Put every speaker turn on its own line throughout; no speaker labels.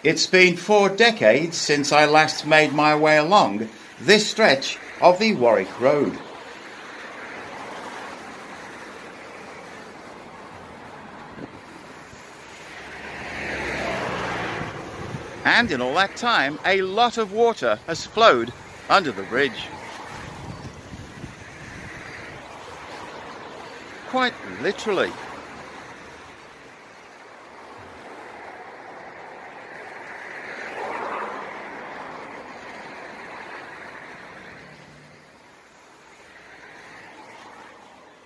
It's been 4 decades since I last made my way along this stretch of the Warwick Road. And in all that time, a lot of water has flowed under the bridge. Quite literally.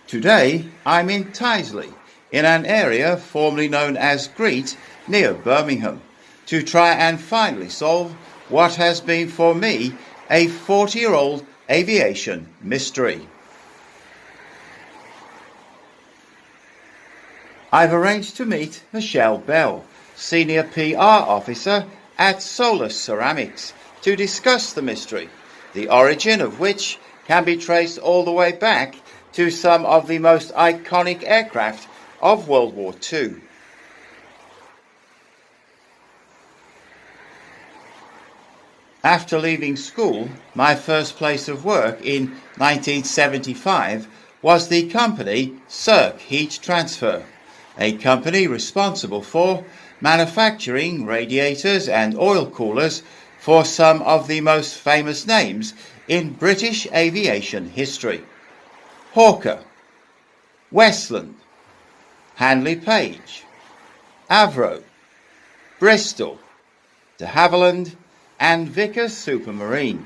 Today, I'm in Tyseley, in an area formerly known as Greet, near Birmingham, to try and finally solve what has been for me a 40-year-old aviation mystery. I've arranged to meet Michelle Bell, Senior PR Officer at Solus Ceramics, to discuss the mystery, the origin of which can be traced all the way back to some of the most iconic aircraft of World War II. After leaving school, my first place of work in 1975 was the company Serck Heat Transfer, a company responsible for manufacturing radiators and oil coolers for some of the most famous names in British aviation history. Hawker, Westland, Handley Page, Avro, Bristol, de Havilland and Vickers Supermarine,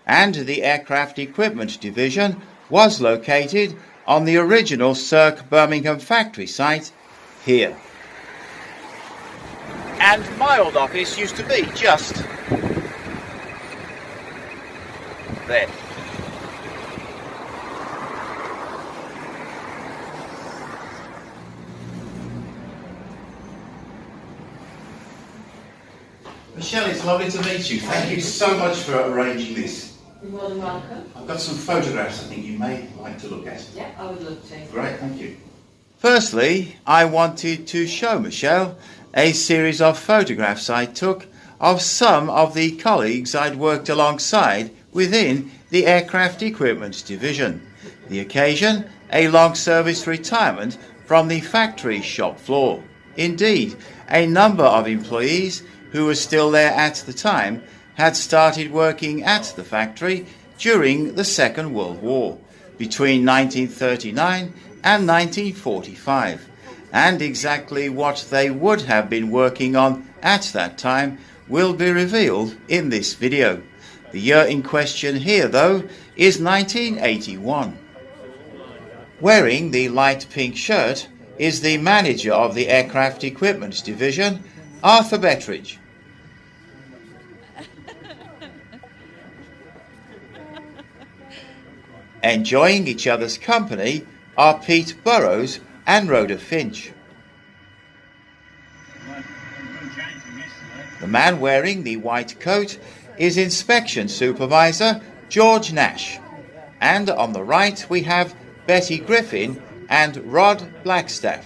and the aircraft equipment division was located on the original Serck Birmingham factory site here. And my old office used to be just there. Michelle, it's lovely to meet you. Thank you so much for arranging this.
You're more than welcome.
I've got some photographs I think you may like to look at.
Yeah, I would love to.
Great, thank you. Firstly, I wanted to show Michelle a series of photographs I took of some of the colleagues I'd worked alongside within the aircraft equipment division. The occasion, a long service retirement from the factory shop floor. Indeed, a number of employees who were still there at the time had started working at the factory during the Second World War, between 1939 and 1945, and exactly what they would have been working on at that time will be revealed in this video. The year in question here, though, is 1981. Wearing the light pink shirt is the manager of the aircraft equipment division, Arthur Bettridge. Enjoying each other's company are Pete Burrows and Rhoda Finch. The man wearing the white coat is Inspection Supervisor George Nash. And on the right we have Betty Griffin and Rod Blackstaff.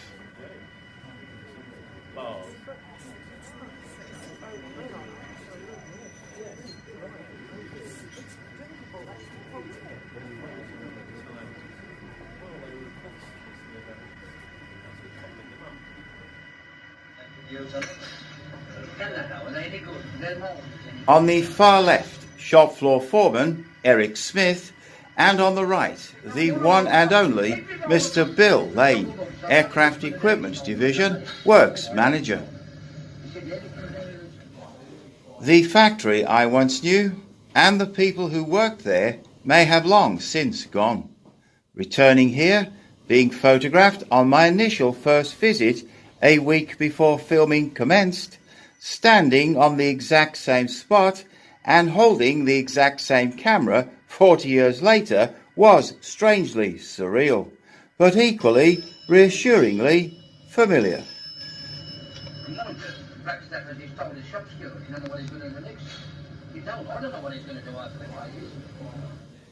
On the far left, shop floor foreman Eric Smith, and on the right, the one and only Mr. Bill Lane, Aircraft Equipment Division Works Manager. The factory I once knew, and the people who worked there, may have long since gone. Returning here, being photographed on my initial first visit a week before filming commenced, standing on the exact same spot and holding the exact same camera 40 years later was strangely surreal, but equally reassuringly familiar.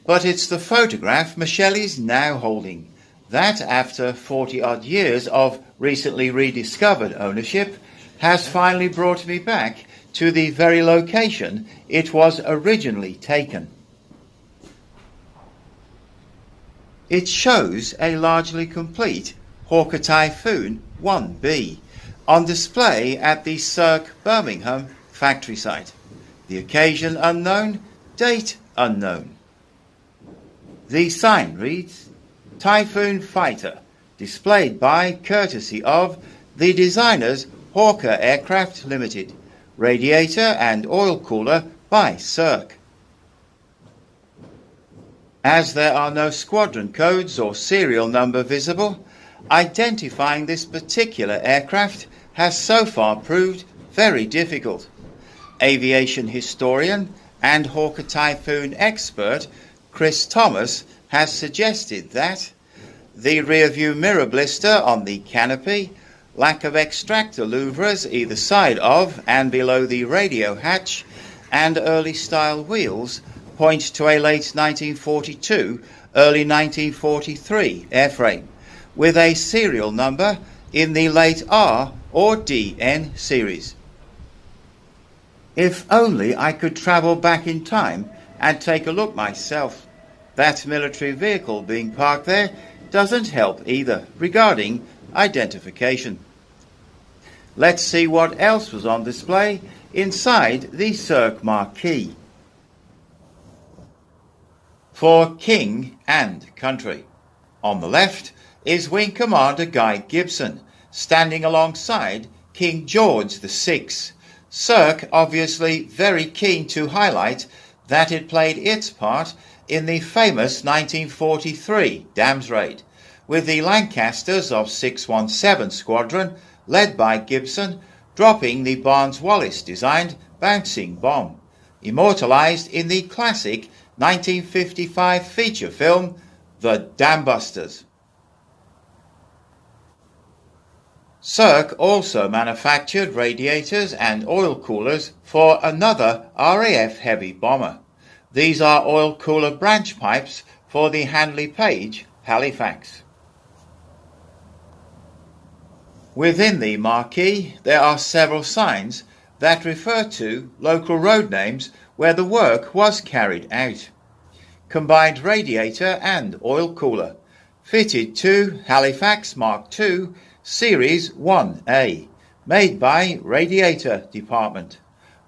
But it's the photograph Michelle is now holding, that after 40-odd years of recently rediscovered ownership has finally brought me back to the very location it was originally taken. It shows a largely complete Hawker Typhoon 1B on display at the Serck Birmingham factory site. The occasion unknown, date unknown. The sign reads, Typhoon Fighter, displayed by courtesy of the designers Hawker Aircraft Limited, radiator and oil cooler by Serck. As there are no squadron codes or serial number visible, identifying this particular aircraft has so far proved very difficult. Aviation historian and Hawker Typhoon expert Chris Thomas has suggested that the rear-view mirror blister on the canopy, lack of extractor louvres either side of and below the radio hatch, and early-style wheels point to a late 1942, early 1943 airframe, with a serial number in the late R or DN series. If only I could travel back in time and take a look myself. That military vehicle being parked there doesn't help either regarding identification. Let's see what else was on display inside the Serck marquee. For King and Country. On the left is Wing Commander Guy Gibson, standing alongside King George VI. Serck obviously very keen to highlight that it played its part in the famous 1943 Dams raid, with the Lancasters of 617 Squadron, led by Gibson, dropping the Barnes-Wallis-designed bouncing bomb, immortalised in the classic 1955 feature film The Dam Busters. Serck also manufactured radiators and oil coolers for another RAF heavy bomber. These are oil cooler branch pipes for the Handley Page Halifax. Within the marquee there are several signs that refer to local road names where the work was carried out. Combined radiator and oil cooler, fitted to Halifax Mark II Series 1A, made by Radiator Department.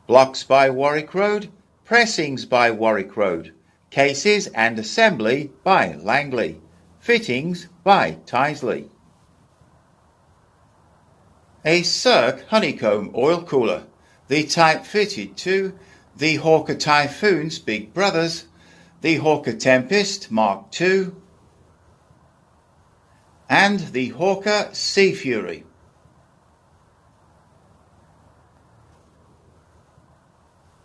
Blocks by Warwick Road, pressings by Warwick Road, cases and assembly by Langley, fittings by Tyseley. A Serck honeycomb oil cooler, the type fitted to the Hawker Typhoon's big brothers, the Hawker Tempest Mark II, and the Hawker Sea Fury.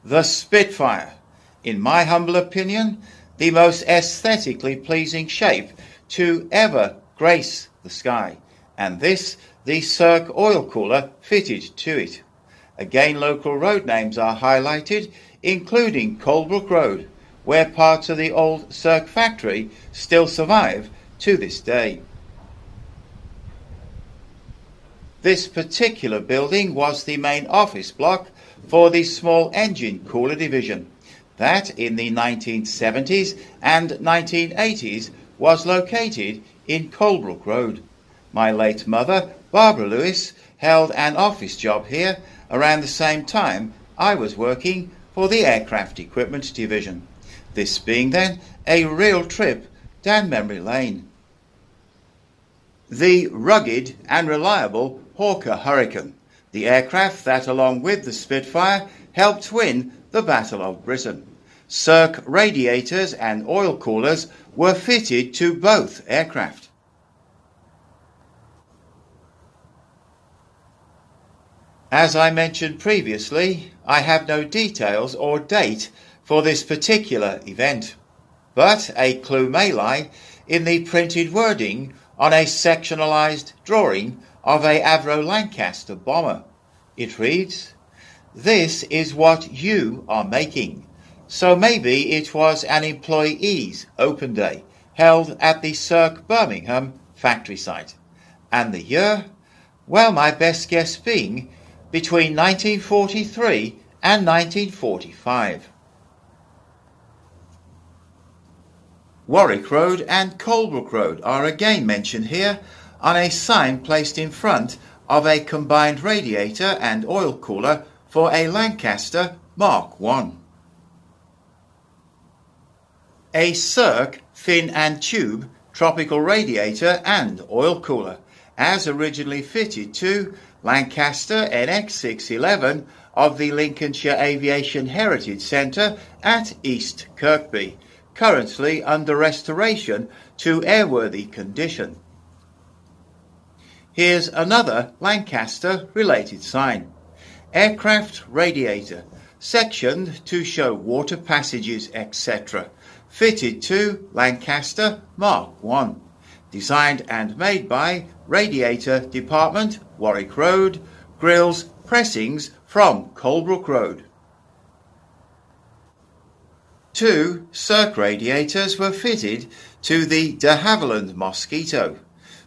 The Spitfire, in my humble opinion, the most aesthetically pleasing shape to ever grace the sky, and this the Serck oil cooler fitted to it. Again, local road names are highlighted, including Colebrook Road, where parts of the old Serck factory still survive to this day. This particular building was the main office block for the small engine cooler division that in the 1970s and 1980s was located in Colebrook Road. My late mother, Barbara Lewis, held an office job here around the same time I was working for the aircraft equipment division, this being then a real trip down memory lane. The rugged and reliable Hawker Hurricane, the aircraft that along with the Spitfire helped win the Battle of Britain. Serck radiators and oil coolers were fitted to both aircraft. As I mentioned previously, I have no details or date for this particular event, but a clue may lie in the printed wording on a sectionalized drawing of a Avro Lancaster bomber. It reads, "This is what you are making." So maybe it was an employee's open day held at the Serck Birmingham factory site. And the year? Well, my best guess being between 1943 and 1945. Warwick Road and Colebrook Road are again mentioned here on a sign placed in front of a combined radiator and oil cooler for a Lancaster Mark I. A Serck fin and tube tropical radiator and oil cooler, as originally fitted to Lancaster NX611 of the Lincolnshire Aviation Heritage Centre at East Kirkby, currently under restoration to airworthy condition. Here's another Lancaster related sign. Aircraft radiator, sectioned to show water passages, etc. Fitted to Lancaster Mark I. Designed and made by Radiator Department, Warwick Road. Grills, pressings from Colebrook Road. 2 Serck radiators were fitted to the de Havilland Mosquito.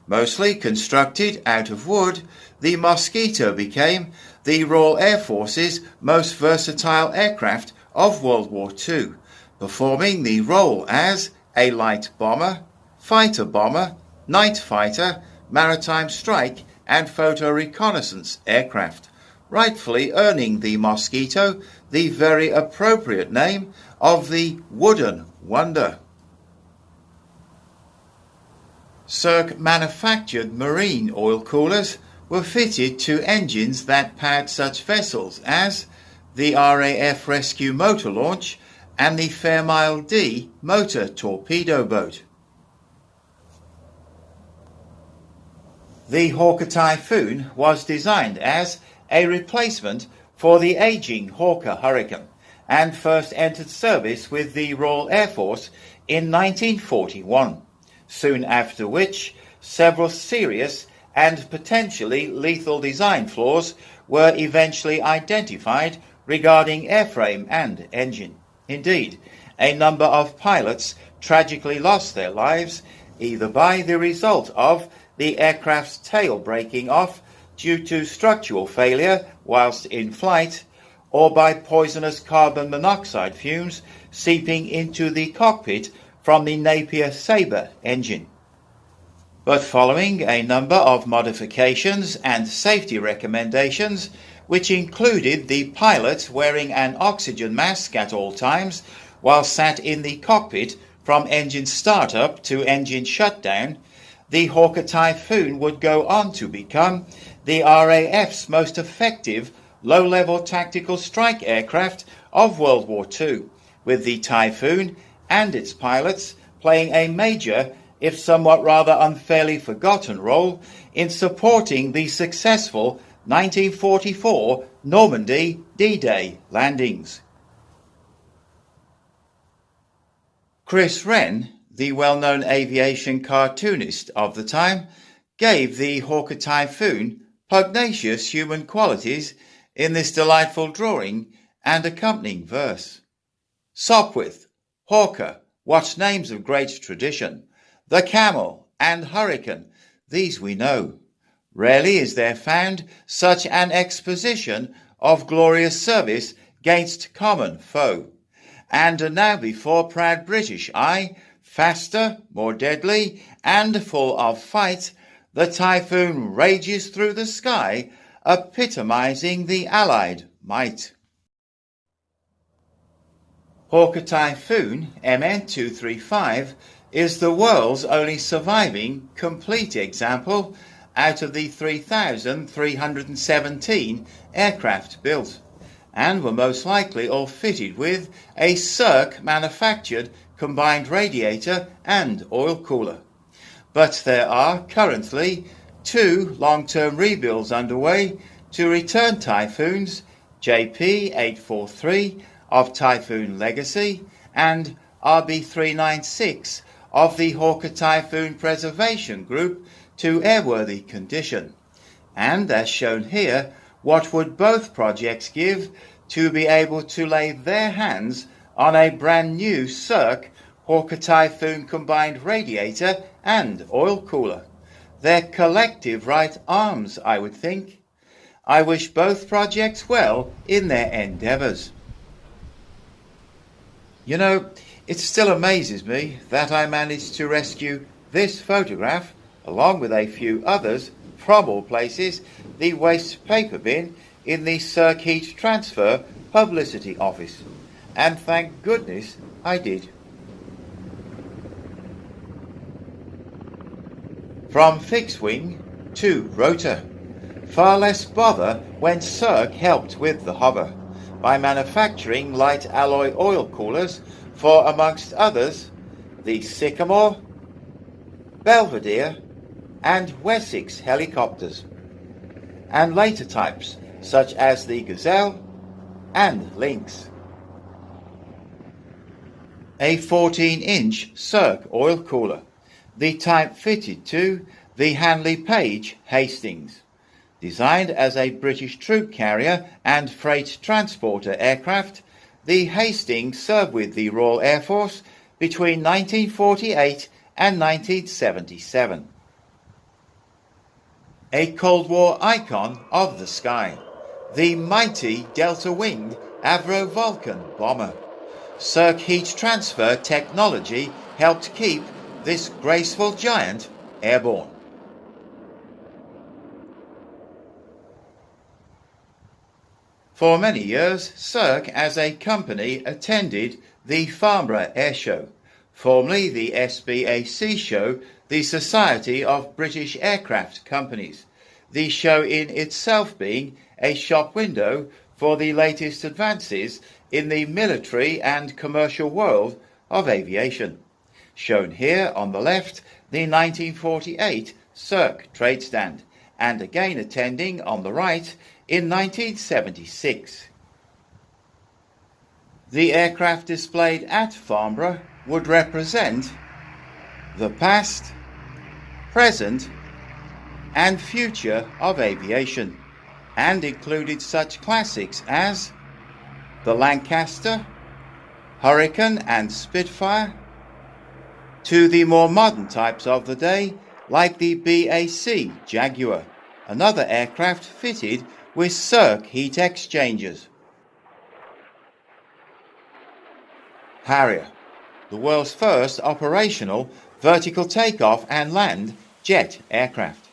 Mostly constructed out of wood, the Mosquito became the Royal Air Force's most versatile aircraft of World War II, performing the role as a light bomber, fighter bomber, night fighter, maritime strike and photo reconnaissance aircraft, rightfully earning the Mosquito the very appropriate name of the Wooden Wonder. Serck manufactured marine oil coolers were fitted to engines that powered such vessels as the RAF Rescue Motor Launch and the Fairmile D motor torpedo boat. The Hawker Typhoon was designed as a replacement for the aging Hawker Hurricane and first entered service with the Royal Air Force in 1941, soon after which several serious and potentially lethal design flaws were eventually identified regarding airframe and engine. Indeed, a number of pilots tragically lost their lives either by the result of the aircraft's tail breaking off due to structural failure whilst in flight, or by poisonous carbon monoxide fumes seeping into the cockpit from the Napier Sabre engine. But following a number of modifications and safety recommendations, which included the pilot wearing an oxygen mask at all times while sat in the cockpit from engine startup to engine shutdown, the Hawker Typhoon would go on to become the RAF's most effective low-level tactical strike aircraft of World War II, with the Typhoon and its pilots playing a major, if somewhat rather unfairly forgotten role in supporting the successful 1944 Normandy D-Day landings. Chris Wren, the well-known aviation cartoonist of the time, gave the Hawker Typhoon pugnacious human qualities in this delightful drawing and accompanying verse. Sopwith, Hawker, what names of great tradition! The Camel and Hurricane, these we know. Rarely is there found such an exposition of glorious service 'gainst common foe. And now before proud British eye, faster, more deadly, and full of fight, the Typhoon rages through the sky, epitomizing the Allied might. Hawker Typhoon MN235 is the world's only surviving complete example out of the 3,317 aircraft built, and were most likely all fitted with a Serck manufactured combined radiator and oil cooler. But there are currently 2 long-term rebuilds underway to return Typhoons, JP843 of Typhoon Legacy and RB396 of the Hawker Typhoon Preservation Group to airworthy condition. And as shown here, what would both projects give to be able to lay their hands on a brand new Serck Hawker Typhoon combined radiator and oil cooler? Their collective right arms, I would think. I wish both projects well in their endeavours. You know, it still amazes me that I managed to rescue this photograph, along with a few others, from all places, the waste paper bin in the Serck Heat Transfer publicity office. And thank goodness I did. From fixed wing to rotor. Far less bother when Serck helped with the hover by manufacturing light alloy oil coolers for, amongst others, the Sycamore, Belvedere and Wessex helicopters, and later types such as the Gazelle and Lynx. A 14-inch Serck oil cooler, the type fitted to the Handley Page Hastings, designed as a British troop carrier and freight transporter aircraft. The Hastings served with the Royal Air Force between 1948 and 1977. A Cold War icon of the sky, the mighty delta-winged Avro Vulcan bomber. Serck Heat Transfer technology helped keep this graceful giant airborne. For many years, Serck as a company attended the Farnborough Air Show, formerly the SBAC show, the Society of British Aircraft Companies, the show in itself being a shop window for the latest advances in the military and commercial world of aviation. Shown here on the left, the 1948 Serck trade stand, and again attending on the right in 1976. The aircraft displayed at Farnborough would represent the past, present and future of aviation, and included such classics as the Lancaster, Hurricane and Spitfire, to the more modern types of the day like the BAC Jaguar, another aircraft fitted with Serck heat exchangers. Harrier, the world's first operational vertical takeoff and land jet aircraft.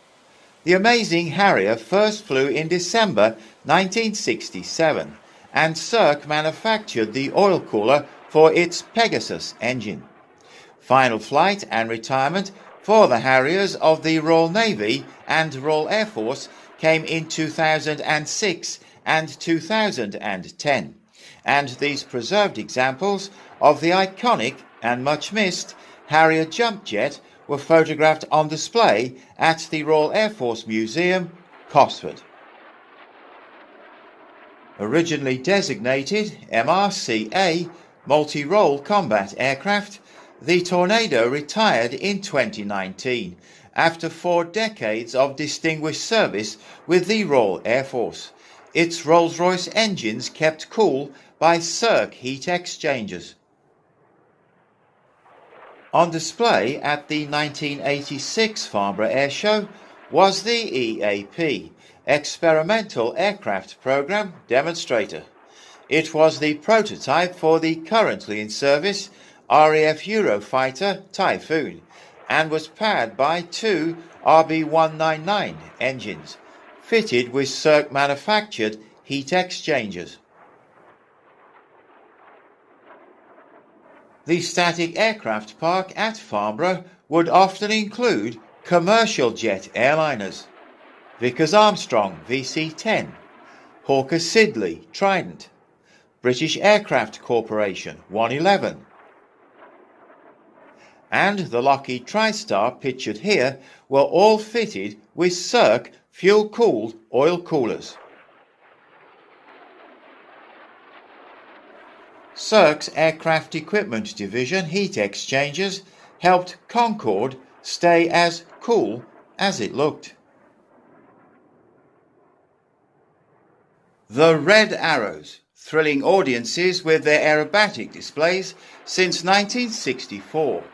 The amazing Harrier first flew in December 1967, and Serck manufactured the oil cooler for its Pegasus engine. Final flight and retirement for the Harriers of the Royal Navy and Royal Air Force came in 2006 and 2010, and these preserved examples of the iconic and much missed Harrier jump jet were photographed on display at the Royal Air Force Museum, Cosford. Originally designated MRCA multi-role combat aircraft, the Tornado retired in 2019 after 4 decades of distinguished service with the Royal Air Force. Its Rolls-Royce engines kept cool by Serck heat exchangers. On display at the 1986 Farnborough Air Show was the EAP, Experimental Aircraft Program Demonstrator. It was the prototype for the currently in service RAF Eurofighter Typhoon and was powered by 2 RB199 engines, fitted with Serck manufactured heat exchangers. The static aircraft park at Farnborough would often include commercial jet airliners, Vickers Armstrong VC-10, Hawker Siddeley Trident, British Aircraft Corporation 111, and the Lockheed TriStar pictured here were all fitted with Serck fuel-cooled oil coolers. Serck's Aircraft Equipment Division heat exchangers helped Concorde stay as cool as it looked. The Red Arrows, thrilling audiences with their aerobatic displays since 1964.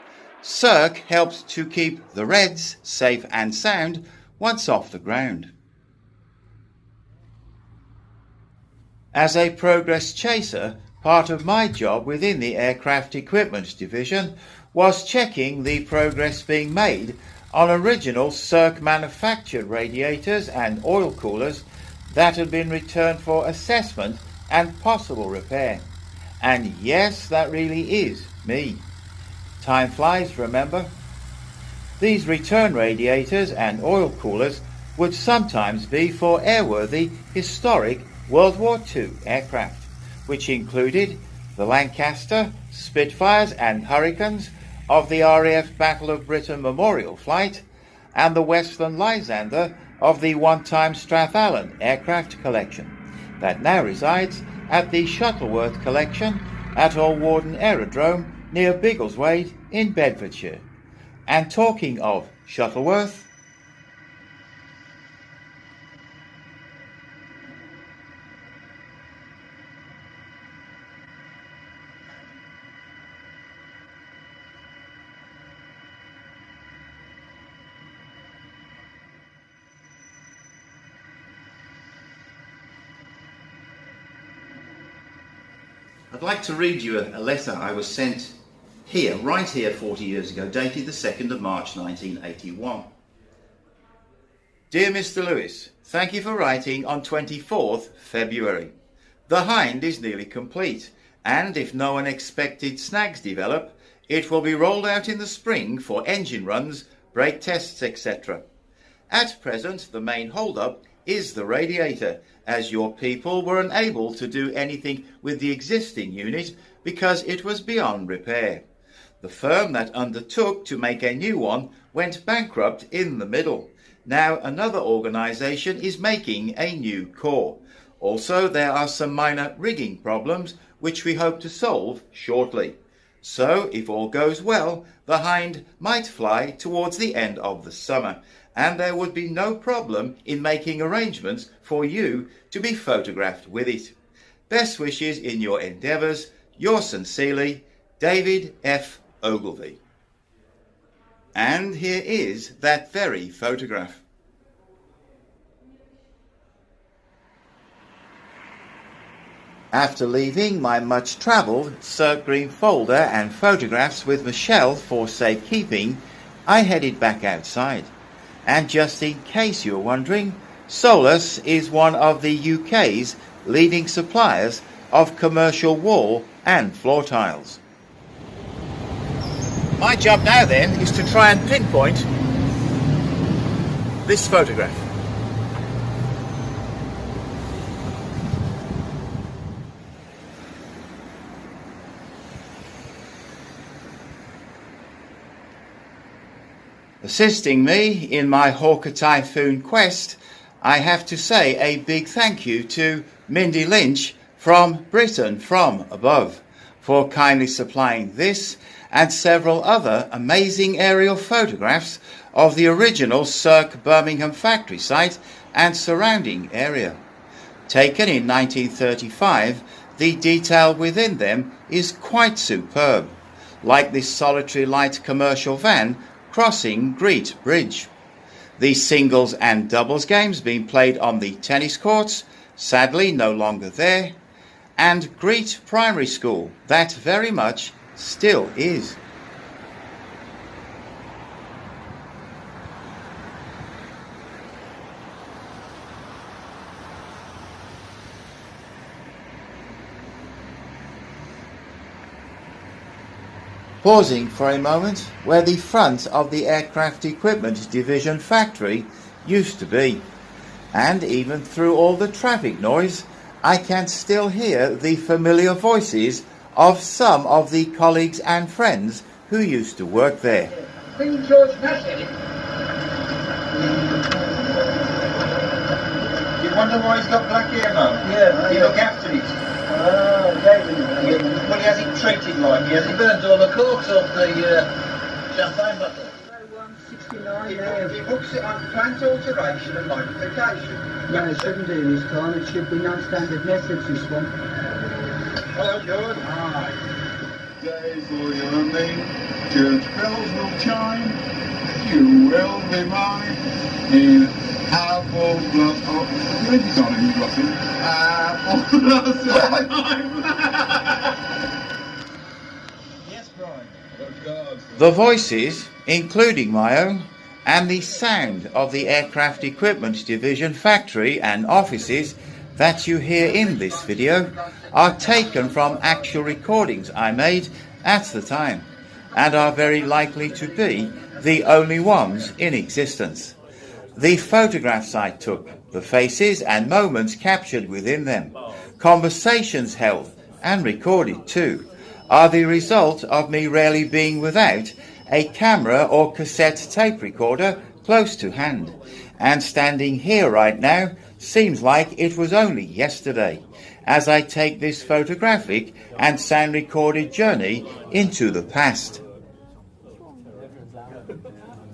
Serck helped to keep the Reds safe and sound once off the ground. As a progress chaser, part of my job within the Aircraft Equipment Division was checking the progress being made on original Serck manufactured radiators and oil coolers that had been returned for assessment and possible repair. And yes, that really is me. Time flies, remember? These return radiators and oil coolers would sometimes be for airworthy, historic World War II aircraft, which included the Lancaster, Spitfires and Hurricanes of the RAF Battle of Britain Memorial Flight, and the Westland Lysander of the one-time Strathallan aircraft collection that now resides at the Shuttleworth collection at Alwarden Aerodrome near Biggleswade in Bedfordshire. And talking of Shuttleworth,
I'd like to read you a letter I was sent here, right here 40 years ago, dated the 2nd of March 1981.
Dear Mr. Lewis, thank you for writing on 24th February. The Hind is nearly complete, and if no unexpected snags develop, it will be rolled out in the spring for engine runs, brake tests, etc. At present, the main hold-up is the radiator, as your people were unable to do anything with the existing unit because it was beyond repair. The firm that undertook to make a new one went bankrupt in the middle. Now another organisation is making a new core. Also, there are some minor rigging problems which we hope to solve shortly. So, if all goes well, the Hind might fly towards the end of the summer, and there would be no problem in making arrangements for you to be photographed with it. Best wishes in your endeavours. Yours sincerely, David F. Ogilvy. And here is that very photograph. After leaving my much-travelled Serck green folder and photographs with Michelle for safekeeping, I headed back outside. And just in case you're wondering, Solus is one of the UK's leading suppliers of commercial wall and floor tiles. My job now then is to try and pinpoint this photograph. Assisting me in my Hawker Typhoon quest, I have to say a big thank you to Mindy Lynch from Britain from Above for kindly supplying this and several other amazing aerial photographs of the original Serck Birmingham factory site and surrounding area. Taken in 1935, the detail within them is quite superb, like this solitary light commercial van crossing Great Bridge. The singles and doubles games being played on the tennis courts, sadly no longer there, and Great Primary School, that very much still is. Pausing for a moment where the front of the Aircraft Equipment Division factory used to be, and even through all the traffic noise, I can still hear the familiar voices of some of the colleagues and friends who used to work there.
Queen George Massey. You wonder why he's got black hair, Mum? Yeah, you look after it. Well, he has it treated like, he has it burned all the corks off the champagne bottle. 169 he books it on plant alteration and modification.
No, it shouldn't do this time. It should be non-standard methods, this one.
Hello, George.
Hi. Days will you remain, church bells will chime, you will be mine, in apple blood. Oh, the lady's on it, you got it.
Yes, Brian.
The voices, including my own, and the sound of the Aircraft Equipment Division factory and offices that you hear in this video are taken from actual recordings I made at the time, and are very likely to be the only ones in existence. The photographs I took, the faces and moments captured within them, conversations held and recorded too, are the result of me rarely being without a camera or cassette tape recorder close to hand, and standing here right now seems like it was only yesterday, as I take this photographic and sound recorded journey into the past.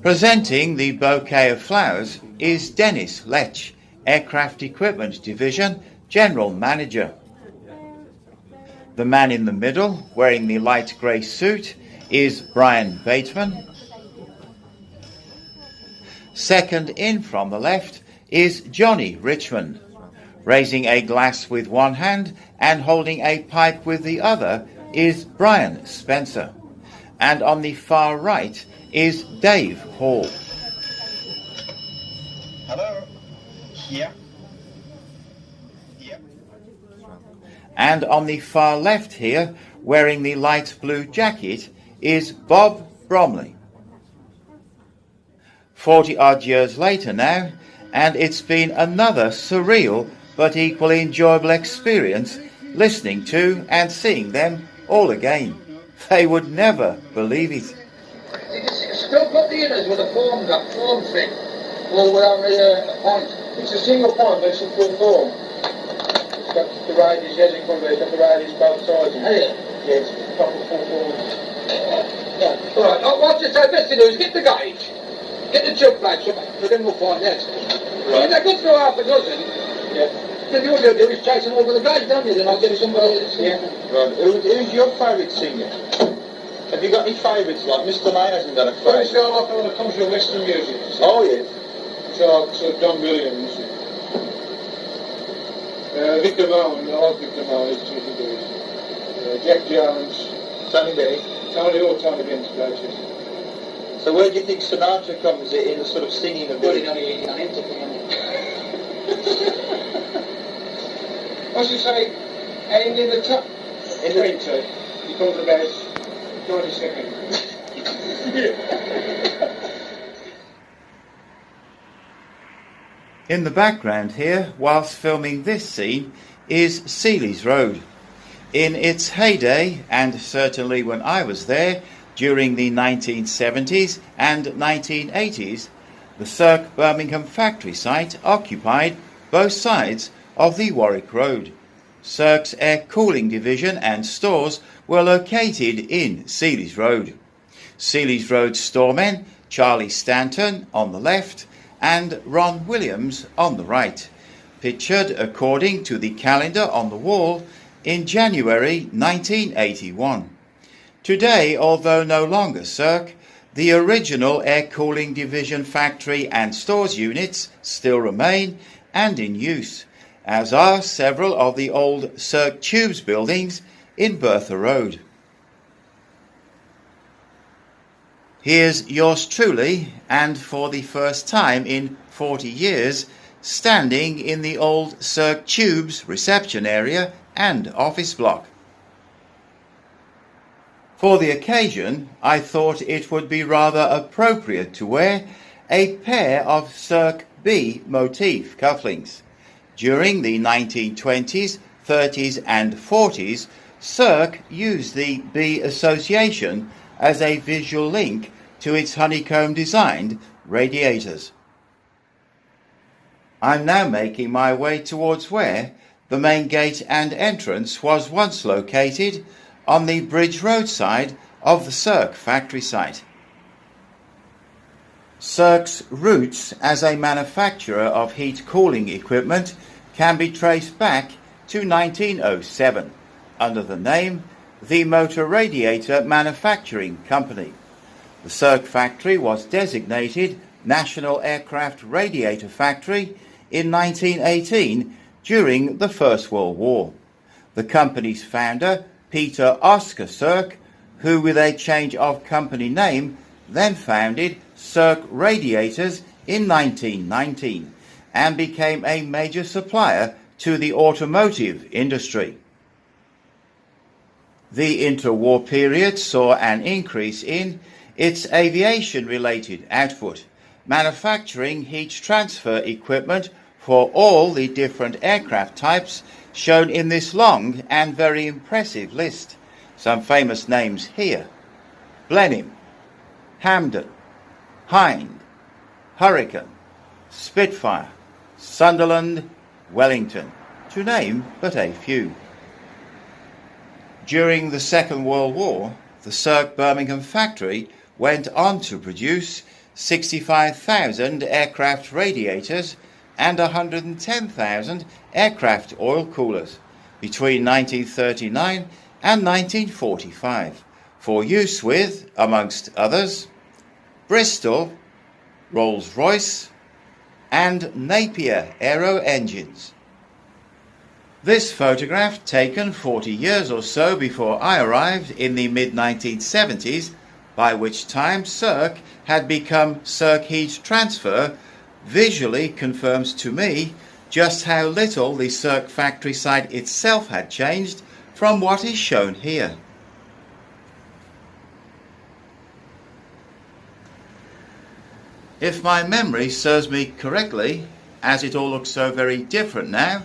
Presenting the bouquet of flowers is Dennis Lech, Aircraft Equipment Division General Manager. The man in the middle, wearing the light grey suit, is Brian Bateman. Second in from the left is Johnny Richmond. Raising a glass with one hand and holding a pipe with the other is Brian Spencer. And on the far right is Dave Hall.
Hello? Yeah. Yeah.
And on the far left here, wearing the light blue jacket, is Bob Bromley. 40-odd years later now, and it's been another surreal but equally enjoyable experience listening to and seeing them all again. They would never believe it.
Still got the inners with a form thing. All without a point. It's a single point, but it's a full form. It's got the radius, as it comes, it's got the radius both sides. Yeah, it's proper full form. Yeah. Alright, what you say best to do is get the gauge, get the jump flags up, but then we'll find out. Right. If they go through half a dozen, then all you'll do is chase them over the gauge, don't you? Then I'll give you somebody that's
Right. Who's your favourite singer? Have you got any favourites? Like Mr. May hasn't got a
Well,
favourite.
it's all up when it comes to Western music.
Oh yes.
So Don Williams. Victor Moan, I like Victor Moan, he's too good. Jack Jones.
Tony Benny.
Tony Bennett's places.
So where do you think Sinatra comes in the sort of singing ability?
What's he say? And in the top 20, he comes about 90 seconds.
In the background here, whilst filming this scene, is Seeley's Road. In its heyday, and certainly when I was there during the 1970s and 1980s, the Serck Birmingham factory site occupied both sides of the Warwick Road. Serck's air cooling division and stores were located in Seeley's Road. Seeley's Road storemen Charlie Stanton on the left and Ron Williams on the right, pictured according to the calendar on the wall in January 1981. Today, although no longer Serck, the original air cooling division factory and stores units still remain and in use, as are several of the old Serck Tubes buildings in Bertha Road. Here's yours truly, and for the first time in 40 years, standing in the old Serck Tubes reception area and office block. For the occasion, I thought it would be rather appropriate to wear a pair of Serck B motif cufflinks. During the 1920s, 30s and 40s, Serck used the B association as a visual link to its honeycomb-designed radiators. I'm now making my way towards where the main gate and entrance was once located, on the Bridge Road side of the Serck factory site. Serck's roots as a manufacturer of heat cooling equipment can be traced back to 1907 under the name the Motor Radiator Manufacturing Company. The Serck factory was designated National Aircraft Radiator Factory in 1918 during the First World War. The company's founder, Peter Oscar Serck, who with a change of company name then founded Serck Radiators in 1919 and became a major supplier to the automotive industry. The interwar period saw an increase in its aviation-related output, manufacturing heat transfer equipment for all the different aircraft types shown in this long and very impressive list. Some famous names here: Blenheim, Hampden, Hind, Hurricane, Spitfire, Sunderland, Wellington, to name but a few. During the Second World War, the Serck Birmingham factory went on to produce 65,000 aircraft radiators and 110,000 aircraft oil coolers between 1939 and 1945 for use with, amongst others, Bristol, Rolls-Royce and Napier aero engines. This photograph, taken 40 years or so before I arrived in the mid-1970s, by which time Serck had become Serck Heat Transfer, visually confirms to me just how little the Serck factory site itself had changed from what is shown here. If my memory serves me correctly, as it all looks so very different now,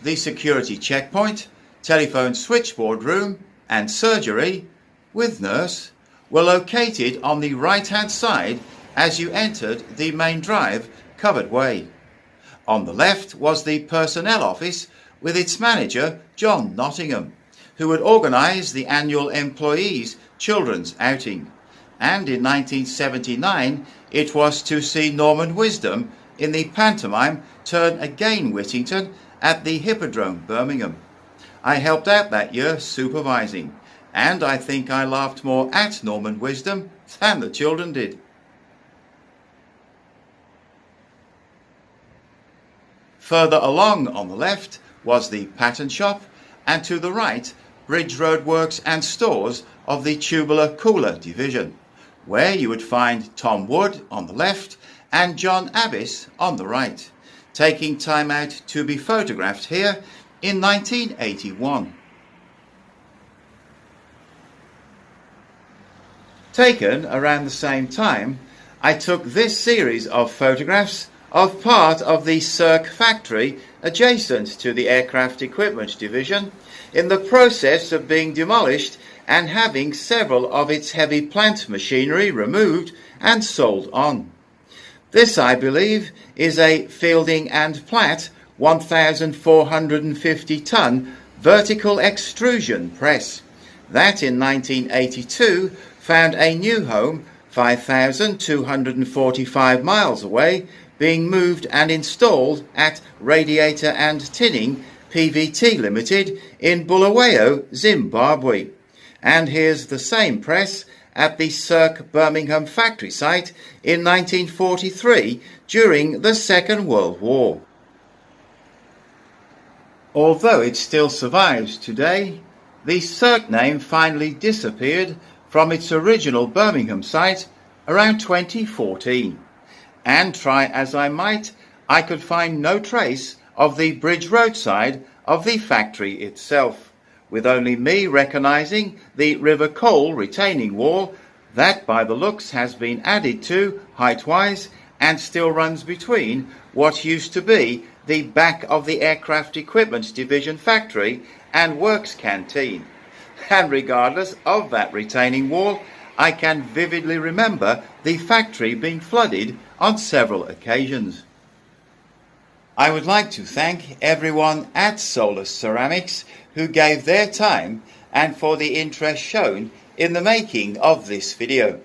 the security checkpoint, telephone switchboard room and surgery with nurse were located on the right-hand side as you entered the main drive covered way. On the left was the personnel office with its manager, John Nottingham, who would organise the annual employees' children's outing. And in 1979 it was to see Norman Wisdom in the pantomime Turn Again Whittington at the Hippodrome, Birmingham. I helped out that year supervising, and I think I laughed more at Norman Wisdom than the children did. Further along on the left was the pattern shop, and to the right, Bridge Road Works and stores of the tubular cooler division, where you would find Tom Wood on the left and John Abbis on the right, taking time out to be photographed here in 1981. Taken around the same time, I took this series of photographs of part of the Serck factory adjacent to the aircraft equipment division, in the process of being demolished and having several of its heavy plant machinery removed and sold on. This, I believe, is a Fielding and Platt 1,450-ton vertical extrusion press that in 1982 found a new home 5,245 miles away, being moved and installed at Radiator and Tinning PVT Limited in Bulawayo, Zimbabwe. And here's the same press at the Serck Birmingham factory site in 1943 during the Second World War. Although it still survives today, the Serck name finally disappeared from its original Birmingham site around 2014. And try as I might, I could find no trace of the Bridge Road side of the factory itself, with only me recognising the River Cole retaining wall that by the looks has been added to height-wise and still runs between what used to be the back of the Aircraft Equipment Division factory and works canteen. And regardless of that retaining wall, I can vividly remember the factory being flooded on several occasions. I would like to thank everyone at Solus Ceramics who gave their time and for the interest shown in the making of this video.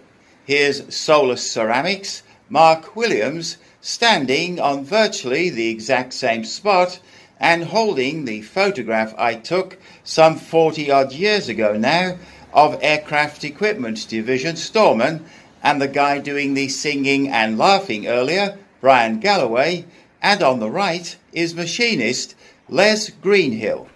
Here's Solus Ceramics, Mark Williams, standing on virtually the exact same spot and holding the photograph I took some 40 odd years ago now of Aircraft Equipment Division Storeman, and the guy doing the singing and laughing earlier, Brian Galloway, and on the right is machinist Les Greenhill.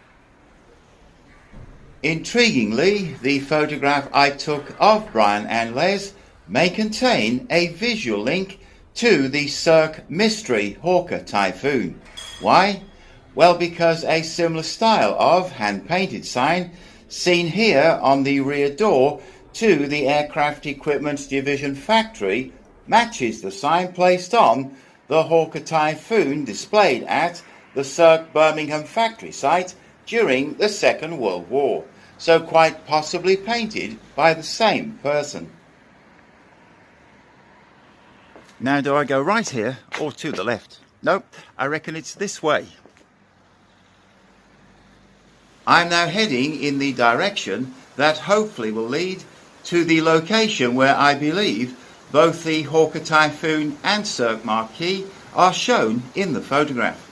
Intriguingly, the photograph I took of Brian and Les may contain a visual link to the Serck mystery Hawker Typhoon. Why? Well, because a similar style of hand-painted sign seen here on the rear door to the Aircraft Equipment Division factory matches the sign placed on the Hawker Typhoon displayed at the Serck Birmingham factory site during the Second World War, so quite possibly painted by the same person. Now, do I go right here or to the left? Nope, I reckon it's this way. I'm now heading in the direction that hopefully will lead to the location where I believe both the Hawker Typhoon and Serck marquee are shown in the photograph.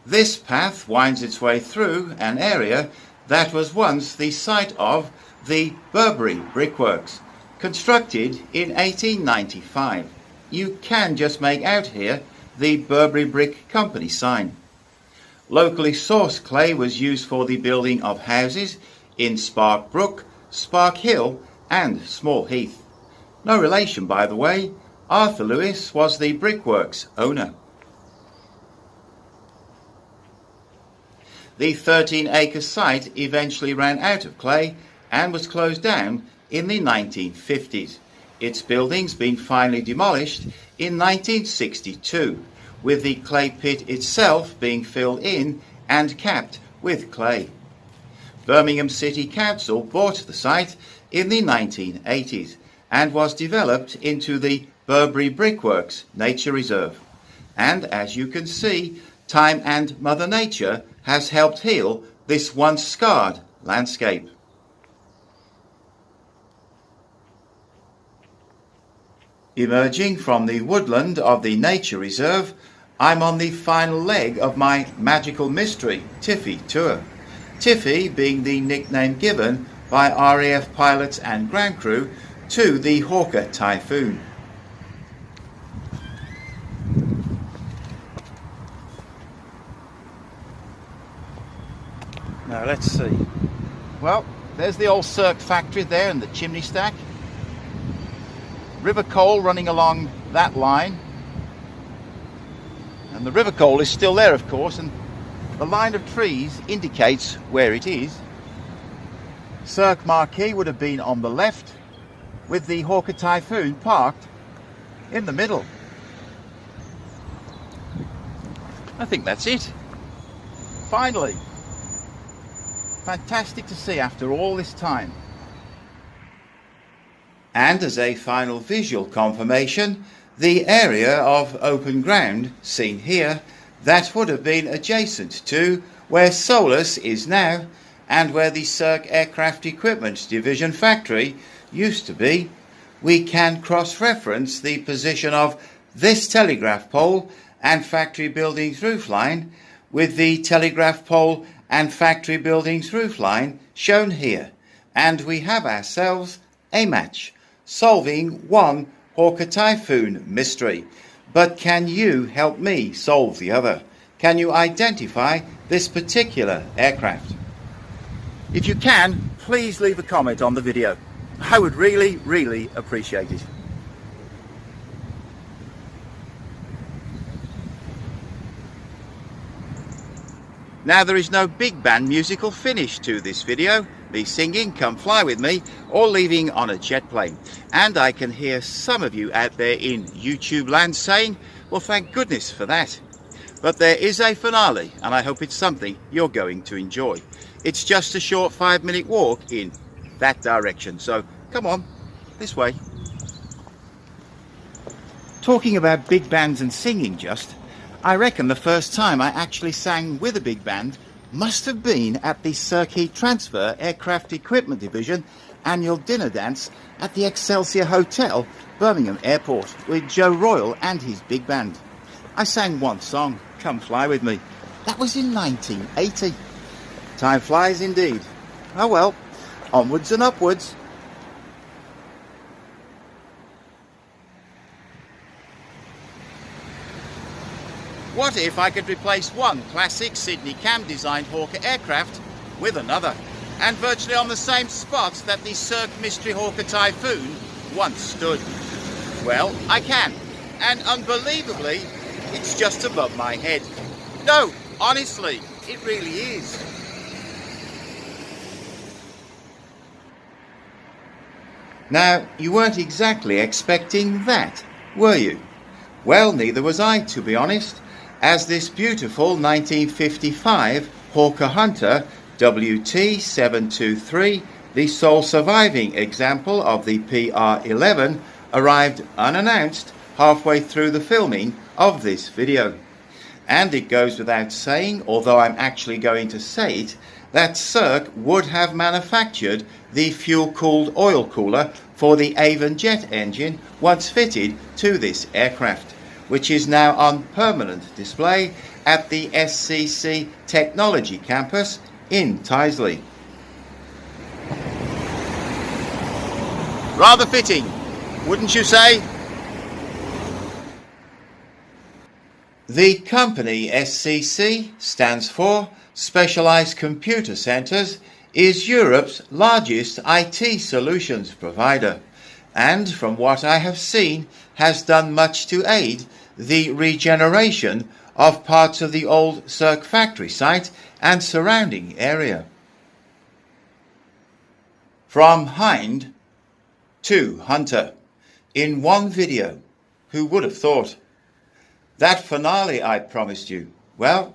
This path winds its way through an area that was once the site of the Burberry brickworks, constructed in 1895. You can just make out here the Burberry Brick Company sign. Locally sourced clay was used for the building of houses in Spark Brook, Spark Hill and Small Heath. No relation, by the way. Arthur Lewis was the brickworks owner. The 13-acre site eventually ran out of clay and was closed down in the 1950s. Its buildings being finally demolished in 1962, with the clay pit itself being filled in and capped with clay. Birmingham City Council bought the site in the 1980s and was developed into the Burberry Brickworks Nature Reserve. And as you can see, time and Mother Nature has helped heal this once scarred landscape. Emerging from the woodland of the Nature Reserve, I'm on the final leg of my Magical Mystery Tiffy tour. Tiffy being the nickname given by RAF pilots and ground crew to the Hawker Typhoon. Now let's see. Well, there's the old Serck factory there and the chimney stack. River coal running along that line. And the river coal is still there, of course, and the line of trees indicates where it is. Serck marquee would have been on the left, with the Hawker Typhoon parked in the middle. I think that's it. Finally. Fantastic to see after all this time. And as a final visual confirmation, the area of open ground seen here, that would have been adjacent to where Solus is now and where the Serck Aircraft Equipment Division factory used to be. We can cross-reference the position of this telegraph pole and factory building's roofline with the telegraph pole and factory building's roofline shown here, and we have ourselves a match, solving one Hawker Typhoon mystery. But can you help me solve the other? Can you identify this particular aircraft? If you can, please leave a comment on the video. I would really appreciate it. Now, there is no big band musical finish to this video, me singing Come Fly With Me or leaving on a jet plane. And I can hear some of you out there in YouTube land saying, well, thank goodness for that. But there is a finale, and I hope it's something you're going to enjoy. It's just a short 5-minute walk in that direction, so come on, this way. Talking about big bands and singing just, I reckon the first time I actually sang with a big band must have been at the Serck Heat Transfer Aircraft Equipment Division annual dinner dance at the Excelsior Hotel, Birmingham Airport, with Joe Royal and his big band. I sang one song, Come Fly With Me. That was in 1980. Time flies indeed. Oh well, onwards and upwards. What if I could replace one classic Sydney Cam-designed Hawker aircraft with another, and virtually on the same spot that the Serck Mystery Hawker Typhoon once stood? Well, I can, and unbelievably, it's just above my head. No, honestly, it really is. Now, you weren't exactly expecting that, were you? Well, neither was I, to be honest, as this beautiful 1955 Hawker Hunter WT723, the sole surviving example of the PR11, arrived unannounced halfway through the filming of this video. And it goes without saying, although I'm actually going to say it, that Serck would have manufactured the fuel-cooled oil cooler for the Avon jet engine once fitted to this aircraft, which is now on permanent display at the SCC Technology Campus in Tyseley. Rather fitting, wouldn't you say? The company SCC stands for Specialized Computer Centres, is Europe's largest IT solutions provider, and from what I have seen has done much to aid the regeneration of parts of the old Serck factory site and surrounding area. From Hind to Hunter in one video. Who would have thought? That finale I promised you. Well,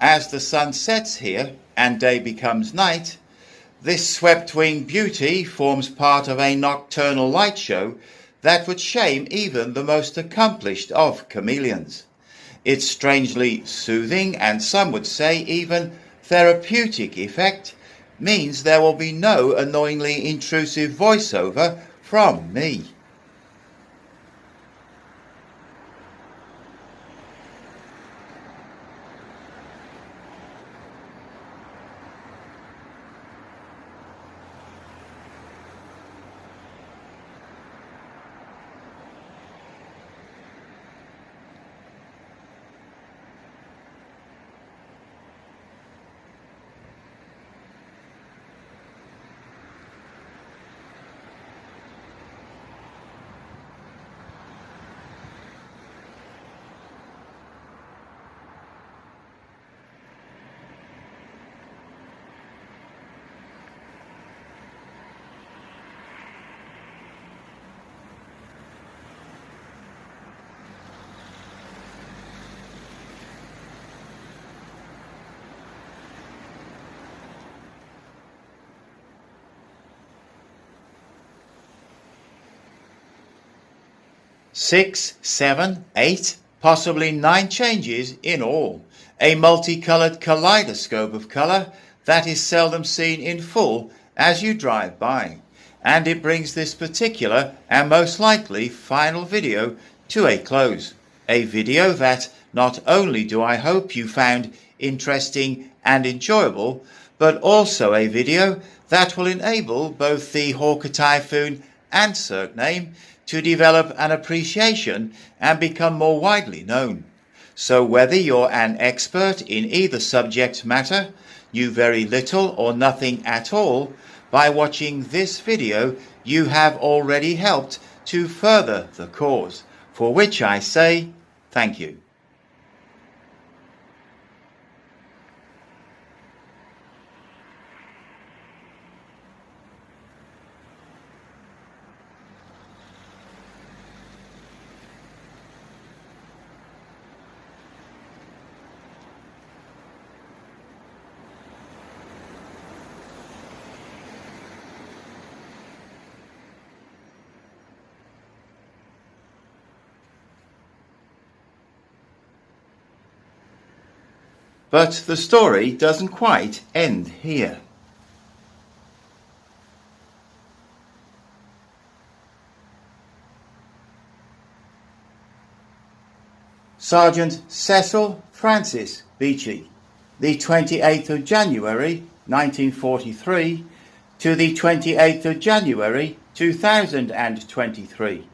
as the sun sets here and day becomes night, this swept-wing beauty forms part of a nocturnal light show that would shame even the most accomplished of chameleons. Its strangely soothing, and some would say even therapeutic effect, means there will be no annoyingly intrusive voiceover from me. Six, 7, 8, possibly 9 changes in all. A multicolored kaleidoscope of color that is seldom seen in full as you drive by. And it brings this particular and most likely final video to a close. A video that not only do I hope you found interesting and enjoyable, but also a video that will enable both the Hawker Typhoon and Serck name to develop an appreciation and become more widely known. So whether you're an expert in either subject matter, knew very little or nothing at all, by watching this video you have already helped to further the cause, for which I say thank you. But the story doesn't quite end here. Sergeant Cecil Francis Beechey, the 28th of January 1943 to the 28th of January 2023.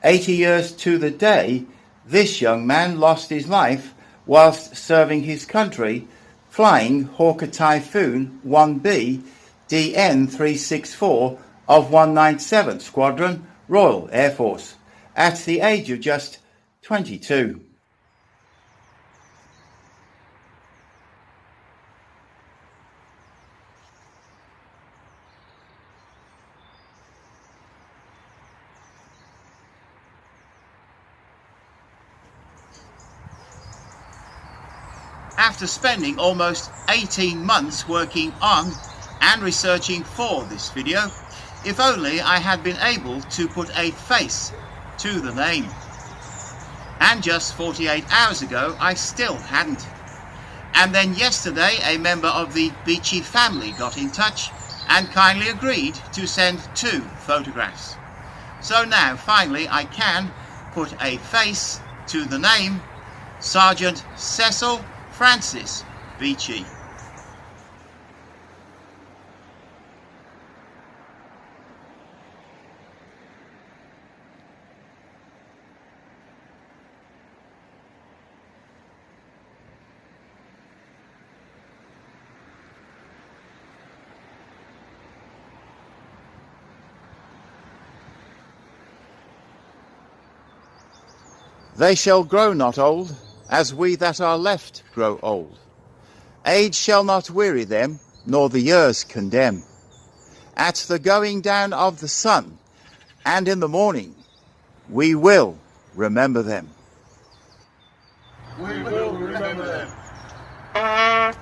80 years to the day, this young man lost his life whilst serving his country, flying Hawker Typhoon 1B DN 364 of 197th Squadron, Royal Air Force, at the age of just 22. After spending almost 18 months working on and researching for this video, if only I had been able to put a face to the name. And just 48 hours ago I still hadn't. And then yesterday a member of the Beachy family got in touch and kindly agreed to send 2 photographs. So now finally I can put a face to the name Sergeant Cecil Francis Beachy. They shall grow not old, as we that are left grow old. Age shall not weary them, nor the years condemn. At the going down of the sun, and in the morning, we will remember them.
We will remember them.